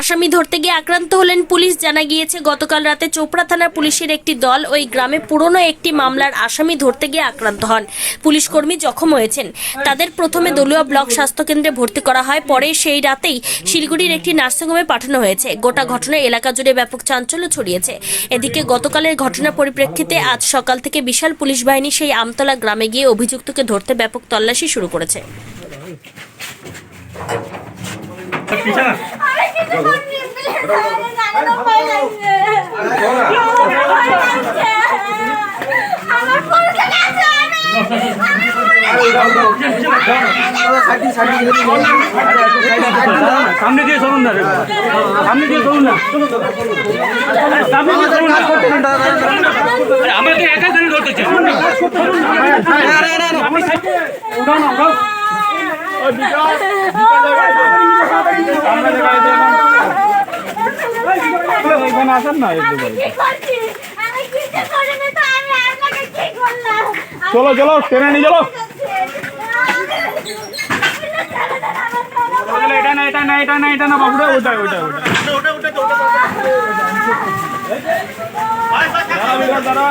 আসামি ধরতে গিয়ে আক্রান্ত হলেন পুলিশ। জানা গিয়েছে গতকাল রাতে চোপড়া থানার পুলিশের একটি দল ওই গ্রামে পুরনো একটি মামলার আসামি ধরতে গিয়ে আক্রান্ত হন। পুলিশ কর্মী জখম হয়েছেন। তাদের প্রথমে দলুয়া ব্লক স্বাস্থ্যকেন্দ্রে ভর্তি করা হয়, পরে সেই রাতেই শিলিগুড়ির একটি নার্সিংহোমে পাঠানো হয়েছে। গোটা ঘটনায় এলাকা জুড়ে ব্যাপক চাঞ্চল্য ছড়িয়েছে। এদিকে গতকালের ঘটনার পরিপ্রেক্ষিতে আজ সকাল থেকে বিশাল পুলিশ বাহিনী সেই আমতলা গ্রামে গিয়ে অভিযুক্তকে ধরতে ব্যাপক তল্লাশি শুরু করেছে। সামনে দিয়ে চলুন না, সামনে দিয়ে চলুন না, আমাকে একা ধরে ধরতে চাই। আসেন না, চলো চলো ট্রেনে নিয়ে চলো। এটা না এটা না এটা না এটা না বাবুরা, ওটা ওটা ওটা দাঁড়া।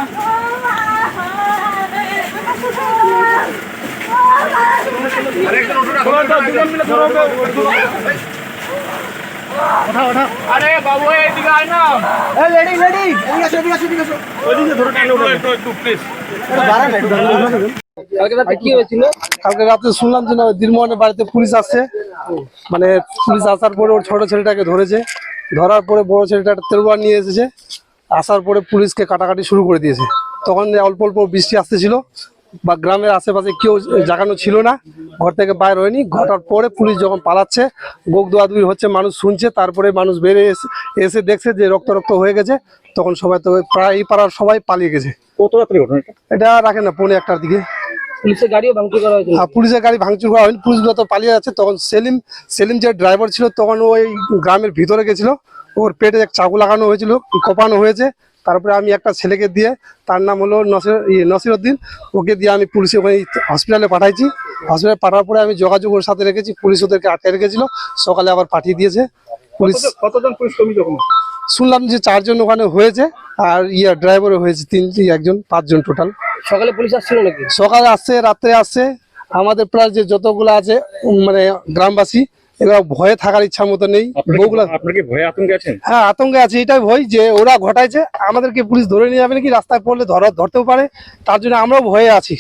আরে বাবু এদিকে আয় না, লেডি লেডি ওইদিকে ধরে টানো একটু প্লিজ। কালকে রাতে কি হয়েছিল? কালকে রাতে শুনলাম যে দিনমোহনের বাড়িতে পুলিশ আসছে, মানে পুলিশ আসার পরে ওর ছোট ছেলেটাকে ধরেছে, ধরার পরে বড় ছেলেটা তেরোয়ার নিয়ে এসেছে, আসার পরে পুলিশকে কাটাকাটি শুরু করে দিয়েছে। তখন অল্প অল্প বৃষ্টি আসতেছিল বা গ্রামের আশেপাশে কেউ জাগানো ছিল না, ঘর থেকে বাইর হয়নি। ঘটার পরে পুলিশ যখন পালাচ্ছে, গোগ দোয়াদুই হচ্ছে, মানুষ শুনছে, তারপরে মানুষ বেরিয়ে এসে দেখছে যে রক্ত রক্ত হয়ে গেছে, তখন সবাই তো প্রায় এই পাড়ার সবাই পালিয়ে গেছে। কত রাত্রে ঘটনা এটা রাখে না, 1:45টার দিকে। পুলিশের গাড়িও ভাঙচুর করা হয়েছিল? পুলিশের গাড়ি ভাঙচুর করা হয়নি, পুলিশগুলো তো পালিয়ে যাচ্ছে। তখন সেলিম যে ড্রাইভার ছিল, তখন ওই গ্রামের ভিতরে গেছিল, ওর পেটে এক চাকু লাগানো হয়েছিল, কোপানো হয়েছে। তারপরে আমি একটা ছেলেকে দিয়ে, তার নাম হলো নসিরউদ্দিন, ওকে দিয়ে আমি পুলিশে ওই হসপিটালে পাঠাইছি। হসপিটালে পাঠার পরে আমি যোগাযোগ ওর সাথে রেখেছি, পুলিশ ওদেরকে আটকে রেখেছিল, সকালে আবার পাঠিয়ে দিয়েছে পুলিশ। কতজন পুলিশ কর্মী যখন? শুনলাম যে 4 জন ওখানে হয়েছে, আর ড্রাইভারও হয়েছে 3 5 জন টোটাল। সকালে পুলিশ আসছিল নাকি? সকালে আসছে, রাত্রে আসছে। আমাদের প্রায় যে যতগুলো আছে মানে গ্রামবাসী, এরা ভয়ে থাকার ইচ্ছা মতো নেই। আপনাকে ভয়ে আতঙ্কে আছেন? হ্যাঁ, আতঙ্কে আছে, এটাই ভয় যে ওরা ঘটাইছে, আমাদেরকে পুলিশ ধরে নিয়ে যাবে নাকি, রাস্তায় পড়লে ধরতেও পারে, তার জন্য আমরাও ভয়ে আছি।